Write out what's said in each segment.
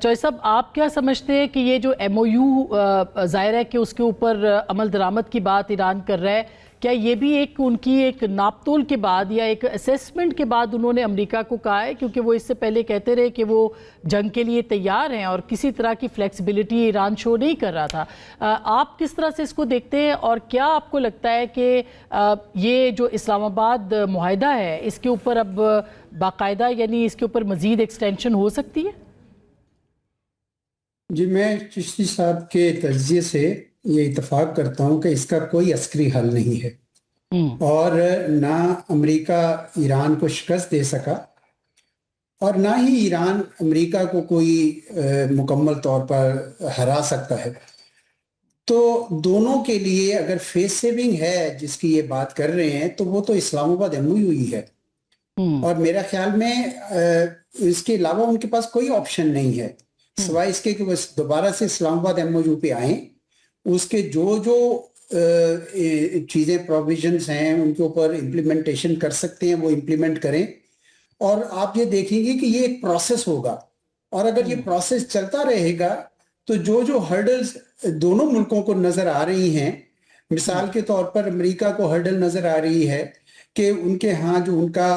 चौधरी साहब, आप क्या समझते हैं कि ये जो एमओयू ज़ाहिर है कि उसके ऊपर अमल दरामद की बात ईरान कर रहा है, क्या ये भी एक उनकी एक नापतोल के बाद या एक असेसमेंट के बाद उन्होंने अमेरिका को कहा है? क्योंकि वो इससे पहले कहते रहे कि वो जंग के लिए तैयार हैं और किसी तरह की फ्लेक्सिबिलिटी ईरान शो नहीं कर रहा था। आप किस तरह से इसको देखते हैं और क्या आपको लगता है कि ये जो इस्लामाबाद मुआहिदा है इसके ऊपर अब बाकायदा यानी इसके ऊपर मज़ीद एक्सटेंशन हो सकती है? जी, मैं चिश्ती साहब के तज्जिए से ये इत्तेफाक करता हूँ कि इसका कोई अस्करी हल नहीं है और ना अमेरिका ईरान को शिकस्त दे सका और ना ही ईरान अमेरिका को कोई मुकम्मल तौर पर हरा सकता है। तो दोनों के लिए अगर फेस सेविंग है जिसकी ये बात कर रहे हैं तो वो तो इस्लामाबाद एमओयू ही है और मेरा ख्याल में इसके अलावा उनके पास कोई ऑप्शन नहीं है सिवाय इसके कि वो दोबारा से इस्लामाबाद एमओयू पे आए, उसके जो जो चीज़ें प्रोविजंस हैं उनके ऊपर इम्प्लीमेंटेशन कर सकते हैं वो इम्प्लीमेंट करें। और आप ये देखेंगे कि ये एक प्रोसेस होगा और अगर ये प्रोसेस चलता रहेगा तो जो जो हर्डल्स दोनों मुल्कों को नजर आ रही हैं, मिसाल के तौर पर अमेरिका को हर्डल नजर आ रही है कि उनके यहाँ जो उनका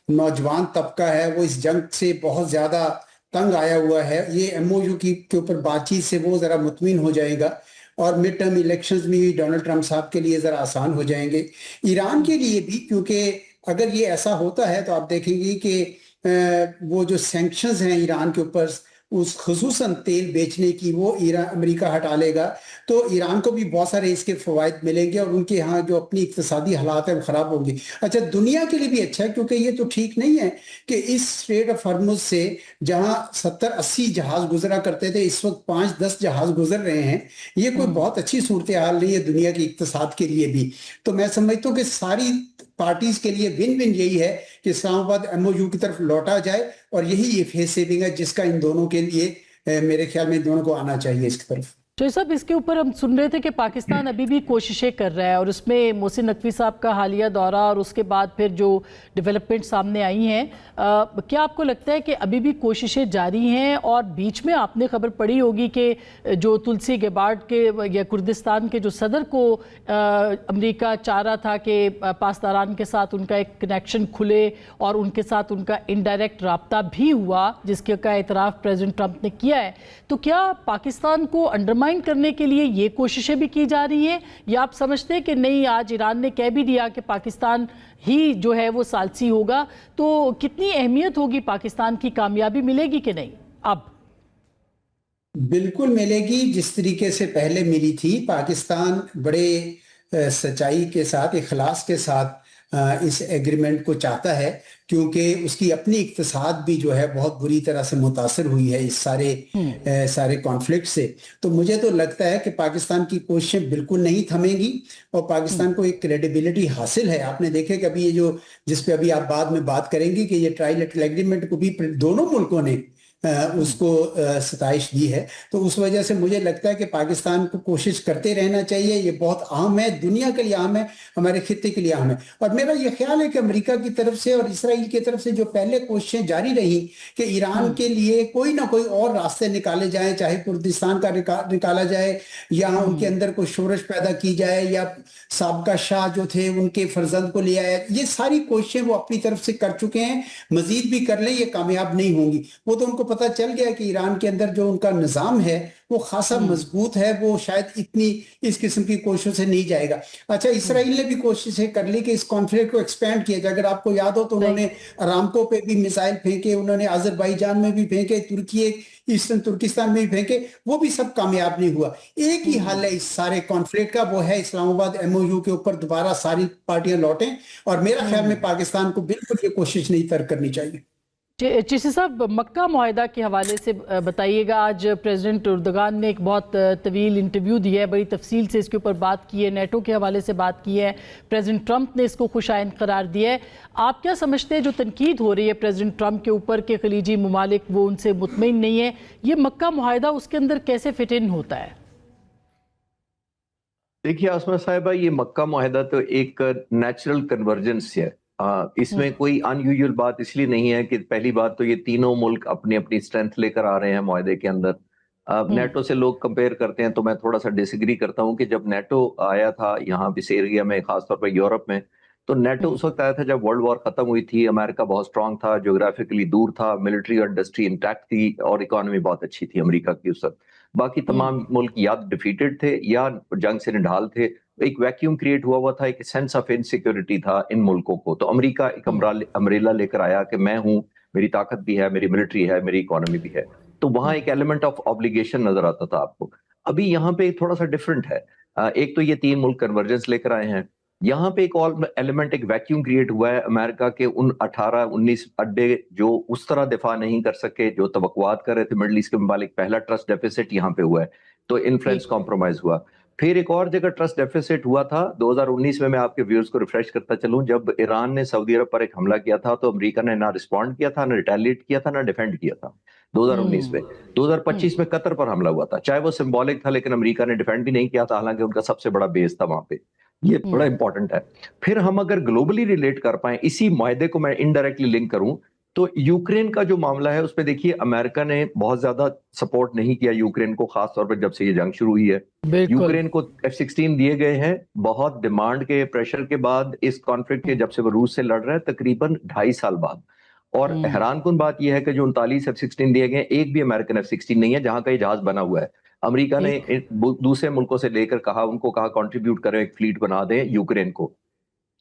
नौजवान तबका है वो इस जंग से बहुत ज्यादा तंग आया हुआ है, ये एमओयू के ऊपर बातचीत से वो जरा मुतमिन हो जाएगा और मिड टर्म इलेक्शंस में भी डोनाल्ड ट्रंप साहब के लिए जरा आसान हो जाएंगे, ईरान के लिए भी। क्योंकि अगर ये ऐसा होता है तो आप देखेंगे कि वो जो सैंक्शंस हैं ईरान के ऊपर उस खुसूसन तेल बेचने की वो ईरान अमेरिका हटा लेगा तो ईरान को भी बहुत सारे इसके फवायद मिलेंगे और उनके यहाँ जो अपनी इक्तिसादी हालात है वो खराब होंगे। अच्छा, दुनिया के लिए भी अच्छा है क्योंकि ये तो ठीक नहीं है कि इस स्ट्रेट ऑफ हॉर्मुज से जहाँ 70-80 जहाज गुजरा करते थे इस वक्त 5-10 जहाज गुजर रहे हैं, ये कोई बहुत अच्छी सूरत हाल नहीं है दुनिया की इक्तिसाद के लिए भी। तो मैं समझता हूँ कि सारी पार्टीज के लिए विन विन यही है कि इस्लामाबाद एमओयू की तरफ लौटा जाए और यही ये फेस सेविंग है जिसका इन दोनों के लिए मेरे ख्याल में इन दोनों को आना चाहिए इसकी तरफ। तो साहब, इसके ऊपर हम सुन रहे थे कि पाकिस्तान अभी भी कोशिशें कर रहा है और उसमें मोहसिन नकवी साहब का हालिया दौरा और उसके बाद फिर जो डेवलपमेंट सामने आई हैं, क्या आपको लगता है कि अभी भी कोशिशें जारी हैं? और बीच में आपने खबर पढ़ी होगी कि जो तुलसी गेबार्ड के या कुर्दिस्तान के जो सदर को अमेरिका चाह रहा था कि पासदारान के साथ उनका एक कनेक्शन खुले और उनके साथ उनका इनडायरेक्ट रब्ता भी हुआ जिसके का एतराफ़ प्रेसिडेंट ट्रंप ने किया है। तो क्या पाकिस्तान को अंडरमाइन करने के लिए ये कोशिशें भी की जा रही हैं या आप समझते हैं कि नहीं, आज ईरान ने कह भी दिया कि पाकिस्तान ही जो है वो सालसी होगा, तो कितनी अहमियत होगी, पाकिस्तान की कामयाबी मिलेगी कि नहीं? अब बिल्कुल मिलेगी, जिस तरीके से पहले मिली थी। पाकिस्तान बड़े सच्चाई के साथ, इखलास के साथ इस एग्रीमेंट को चाहता है क्योंकि उसकी अपनी इक्तिसाद भी जो है बहुत बुरी तरह से मुतासर हुई है इस सारे कॉन्फ्लिक्ट से। तो मुझे तो लगता है कि पाकिस्तान की कोशिशें बिल्कुल नहीं थमेंगी और पाकिस्तान को एक क्रेडिबिलिटी हासिल है। आपने देखे कि अभी ये जो जिस पे अभी आप बाद में बात करेंगे कि ये ट्राइलेटरल एग्रीमेंट को भी दोनों मुल्कों ने उसको सताइश दी है, तो उस वजह से मुझे लगता है कि पाकिस्तान को कोशिश करते रहना चाहिए। ये बहुत अहम है, दुनिया के लिए अहम है, हमारे खित्ते के लिए अहम है। और मेरा ये ख्याल है कि अमेरिका की तरफ से और इसराइल की तरफ से जो पहले कोशिशें जारी रही कि ईरान के लिए कोई ना कोई और रास्ते निकाले जाए, चाहे कुर्दिस्तान का निकाला जाए या उनके अंदर कोई शोरश पैदा की जाए या साबका शाह जो थे उनके फर्जंद को ले आया, ये सारी कोशिशें वो अपनी तरफ से कर चुके हैं, मजीद भी कर ले, ये कामयाब नहीं होंगी। वो तो उनको पता चल गया कि ईरान के अंदर जो उनका निज़ाम है वो खासा मजबूत है, वो शायद इतनी इस किस्म की कोशिशों से नहीं जाएगा। अच्छा, इसराइल ने भी कोशिशें कर ली कि इस कॉन्फ्लिक्ट को एक्सपेंड किया जाए। अगर आपको याद हो तो उन्होंने अरामको पे भी मिसाइल फेंके, उन्होंने अजरबैजान में भी फेंके, तुर्की ईस्टर्न तुर्किस्तान में भी फेंके, वो भी सब कामयाब नहीं हुआ। एक ही हल है इस सारे कॉन्फ्लिक्ट का, वो है इस्लामाबाद एमओयू के ऊपर दोबारा सारी पार्टियां लौटें और मेरा ख्याल में पाकिस्तान को बिल्कुल ये कोशिश नहीं तर्क करनी चाहिए। चिश्ती साहब, मक्का मुआहिदा के हवाले से बताइएगा। आज प्रेसिडेंट उर्दगान ने एक बहुत तवील इंटरव्यू दिया है, बड़ी तफसील से इसके ऊपर बात की है, नेटो के हवाले से बात की है, प्रेसिडेंट ट्रंप ने इसको खुशाइंद करार दिया है। आप क्या समझते हैं जो तनकीद हो रही है प्रेसिडेंट ट्रंप के ऊपर के खलीजी ममालिक वो उनसे मुतमईन नहीं है, ये मक्का मुआहिदा उसके अंदर कैसे फिट इन होता है? देखिए आसमा साहिबा, ये मक्का मुआहिदा तो एक नेचुरल कन्वर्जेंस है। इसमें कोई अनयूजुअल बात इसलिए नहीं है कि पहली बात तो ये तीनों मुल्क अपनी अपनी स्ट्रेंथ लेकर आ रहे हैं मुआहदे के अंदर। नेटो से लोग कंपेयर करते हैं तो मैं थोड़ा सा डिसएग्री करता हूँ कि जब नेटो आया था यहाँ इस एरिया में, खासतौर पर यूरोप में, तो नेटो उस वक्त आया था जब वर्ल्ड वॉर खत्म हुई थी। अमेरिका बहुत स्ट्रांग था, ज्योग्राफिकली दूर था, मिलिट्री और इंडस्ट्री इंटैक्ट थी और इकोनॉमी बहुत अच्छी थी अमेरिका की उस वक्त। बाकी तमाम मुल्क या डिफीटेड थे या जंग से निढाल थे। एक वैक्यूम क्रिएट हुआ था, एक सेंस ऑफ इनसिक्योरिटी था इन मुल्कों को। तो अमेरिका एक अम्ब्रेला लेकर आया कि मैं हूं, मेरी ताकत भी है, मेरी मिलिट्री है, मेरी इकोनॉमी भी है। तो वहां एक एलिमेंट ऑफ ऑब्लिगेशन नजर आता था आपको। अभी यहाँ पे थोड़ा सा डिफरेंट है। एक तो ये तीन मुल्क कन्वर्जेंस लेकर आए हैं। यहाँ पे एक और एलिमेंट, एक वैक्यूम क्रिएट हुआ है। अमेरिका के उन 18-19 अड्डे जो उस तरह दिफा नहीं कर सके जो तवक्कुआत कर रहे थे मिडल ईस्ट के मुताबिक, पहला ट्रस्ट डेफिसिट यहाँ पे हुआ है, तो इन्फ्लुएंस कॉम्प्रोमाइज हुआ। फिर एक और जगह ट्रस्ट डेफिसिट हुआ था 2019 में। मैं आपके व्यूअर्स को रिफ्रेश करता चलूं, जब ईरान ने सऊदी अरब पर एक हमला किया था तो अमेरिका ने ना रिस्पॉन्ड किया था, ना रिटेलिएट किया था, ना डिफेंड किया था 2019 में। 2025 में कतर पर हमला हुआ था, चाहे वो सिंबॉलिक था, लेकिन अमेरिका ने डिफेंड भी नहीं किया था, हालांकि उनका सबसे बड़ा बेस था वहां पे। ये बड़ा इंपॉर्टेंट है। फिर हम अगर ग्लोबली रिलेट कर पाए, इसी मुआहदे को मैं इनडायरेक्टली लिंक करूं, तो यूक्रेन का जो मामला है उस पर देखिए, अमेरिका ने बहुत ज्यादा सपोर्ट नहीं किया यूक्रेन को, खासतौर पर जब से ये जंग शुरू हुई है। यूक्रेन को F-16 दिए गए हैं बहुत डिमांड के प्रेशर के बाद, इस कॉन्फ्लिक्ट के, जब से वो रूस से लड़ रहा है तकरीबन 2.5 साल बाद। और हैरानकुन बात यह है कि जो 39 F-16 दिए गए, एक भी अमेरिकन F-16 नहीं है जहां का ये जहाज बना हुआ है। अमेरिका ने दूसरे मुल्कों से लेकर कहा, उनको कहा कंट्रीब्यूट करें, एक फ्लीट बना दें यूक्रेन को।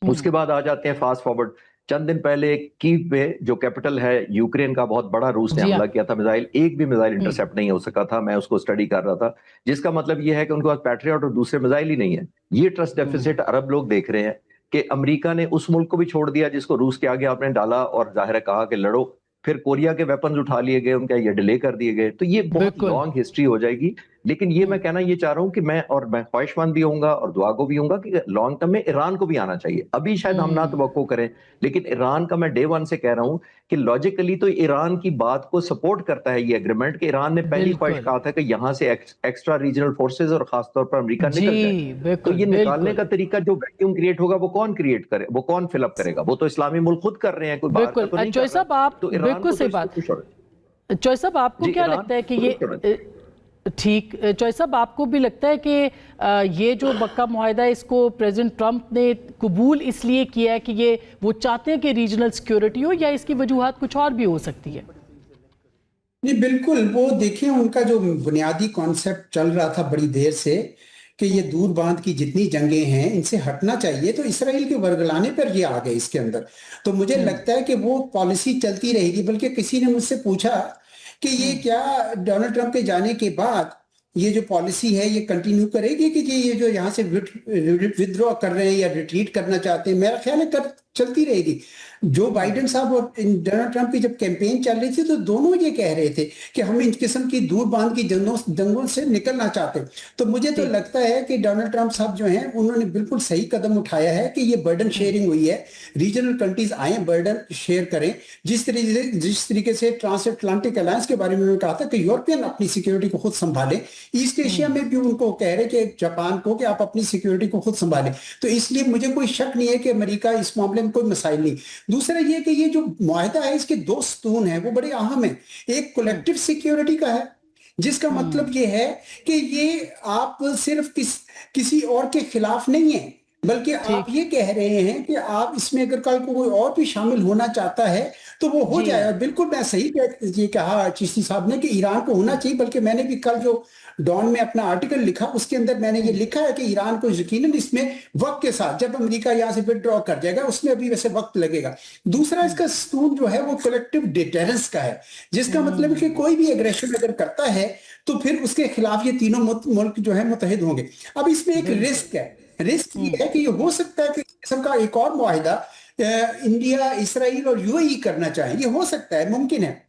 उसके बाद आ जाते हैं फास्ट फॉरवर्ड, चंद दिन पहले कीव पे, जो कैपिटल है यूक्रेन का, बहुत बड़ा रूस ने हमला किया था मिसाइल, एक भी मिसाइल इंटरसेप्ट नहीं हो सका था। मैं उसको स्टडी कर रहा था, जिसका मतलब यह है कि उनके पास पैट्रियट और दूसरे मिसाइल ही नहीं है। ये ट्रस्ट डेफिसिट अरब लोग देख रहे हैं कि अमेरिका ने उस मुल्क को भी छोड़ दिया जिसको रूस के आगे आपने डाला और जाहिर है कहा कि लड़ो। फिर कोरिया के वेपन्स उठा लिए गए, उनके ये डिले कर दिए गए। तो ये बहुत लॉन्ग हिस्ट्री हो जाएगी। लेकिन ये मैं कहना ये चाह रहा हूं कि मैं ख्वाहिशमंद भी होऊंगा और दुआगो भी होऊंगा कि लॉन्ग टर्म में ईरान को भी आना चाहिए। अभी शायद हम ना तवक्को करें, लेकिन ईरान का मैं डे वन से कह रहा हूं कि लॉजिकली तो ईरान की बात को सपोर्ट करता है ये एग्रीमेंट, कि ईरान ने पहली ख्वाहिश कहा था कि यहां से एक्स्ट्रा रीजनल फोर्सेज और खासतौर पर अमेरिका निकल जाए। तो ये निकालने का तरीका, जो वैक्यूम क्रिएट होगा, वो कौन क्रिएट करे, वो कौन फिलअप करेगा? वो तो इस्लामी मुल्क खुद कर रहे हैं, कोई बाहर का तो नहीं कर रहा। तो बिल्कुल सही बात। चॉइस साहब, आपको क्या लगता है कि ये ठीक, चॉइस साहब आपको भी लगता है कि ये जो मक्का मुआहदा है, इसको प्रेसिडेंट ट्रंप ने कबूल इसलिए किया है कि ये वो चाहते हैं कि रीजनल सिक्योरिटी हो, या इसकी वजूहात कुछ और भी हो सकती है? नहीं, बिल्कुल। वो देखिए, उनका जो बुनियादी कॉन्सेप्ट चल रहा था बड़ी देर से कि ये दूर बांध की जितनी जंगें हैं इनसे हटना चाहिए, तो इसराइल के वर्गलाने पर ये आ गए इसके अंदर। तो मुझे लगता है कि वो पॉलिसी चलती रहेगी। बल्कि किसी ने मुझसे पूछा कि ये क्या डोनाल्ड ट्रंप के जाने के बाद ये जो पॉलिसी है ये कंटिन्यू करेगी, कि ये जो यहाँ से विथड्रॉ कर रहे हैं या रिट्रीट करना चाहते हैं? मेरा ख्याल है चलती रहेगी। जो बाइडेन साहब और डोनाल्ड ट्रंप की जब कैंपेन चल रही थी तो दोनों ये कह रहे थे कि हम इन किस्म की दूर बांध की जंगों से निकलना चाहते। तो मुझे तो लगता है कि डोनाल्ड ट्रंप साहब जो हैं उन्होंने बिल्कुल सही कदम उठाया है कि ये बर्डन शेयरिंग हुई है। रीजनल कंट्रीज आए, बर्डन शेयर करें। जिस तरीके से ट्रांस अटलांटिक अलायंस के बारे में उन्होंने कहा था कि यूरोपियन अपनी सिक्योरिटी को खुद संभालें, ईस्ट एशिया में भी उनको कह रहे कि जापान को कि आप अपनी सिक्योरिटी को खुद संभालें। तो इसलिए मुझे कोई शक नहीं है कि अमेरिका इस मामले में कोई मसाइल नहीं। दूसरा ये कि ये जो मुआहदा है इसके दो स्तून हैं, वो बड़े अहम हैं। एक कलेक्टिव सिक्योरिटी का है, जिसका मतलब ये है कि ये आप सिर्फ किसी और के खिलाफ नहीं है, बल्कि आप ये कह रहे हैं कि आप इसमें अगर कल को कोई और भी शामिल होना चाहता है तो वो हो जाए। और बिल्कुल मैं सही ये कहा चिश्ती साहब ने कि ईरान को होना चाहिए। बल्कि मैंने भी कल जो डॉन में अपना आर्टिकल लिखा उसके अंदर मैंने ये लिखा है कि ईरान को यकीनन इसमें वक्त के साथ, जब अमेरिका यहाँ से विथड्रॉ कर जाएगा, उसमें अभी वैसे वक्त लगेगा। दूसरा इसका स्तून जो है वो कलेक्टिव डिटरेंस का है, जिसका मतलब है कि कोई भी एग्रेशन अगर करता है तो फिर उसके खिलाफ ये तीनों मुल्क जो है मुत्तहिद होंगे। अब इसमें एक रिस्क है। रिस्क ये है कि ये हो सकता है कि किस्म का एक और मुआहिदा इंडिया, इसराइल और यूएई करना चाहे। ये हो सकता है, मुमकिन है।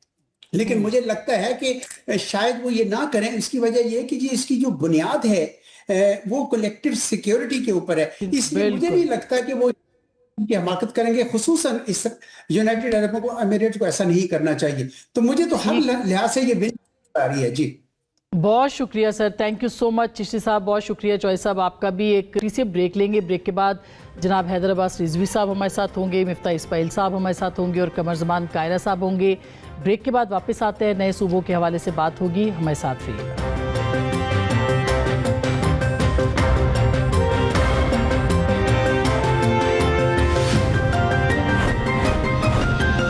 लेकिन मुझे लगता है कि शायद वो ये ना करें। इसकी वजह ये कि इसकी जो बुनियाद है वो कलेक्टिव सिक्योरिटी के ऊपर है। इसलिए मुझे नहीं लगता कि वो की हमाकत करेंगे। खुसूसन इस यूनाइटेड अरब एमिरेट्स को ऐसा नहीं करना चाहिए। तो मुझे तो हर लिहाज से ये बिन आ रही है। जी बहुत शुक्रिया sir, thank you so much Chishti साहब, बहुत शुक्रिया चौधरी साहब। आपका भी एक से ब्रेक लेंगे, ब्रेक के बाद जनाब हैदर अब्बास रिजवी साहब हमारे साथ होंगे, मिफ्ता इस्माइल साहब हमारे साथ होंगे और कमर ज़मान कायरा साहब होंगे। ब्रेक के बाद वापस आते हैं, नए सूबों के हवाले से बात होगी, हमारे साथ रहिएगा।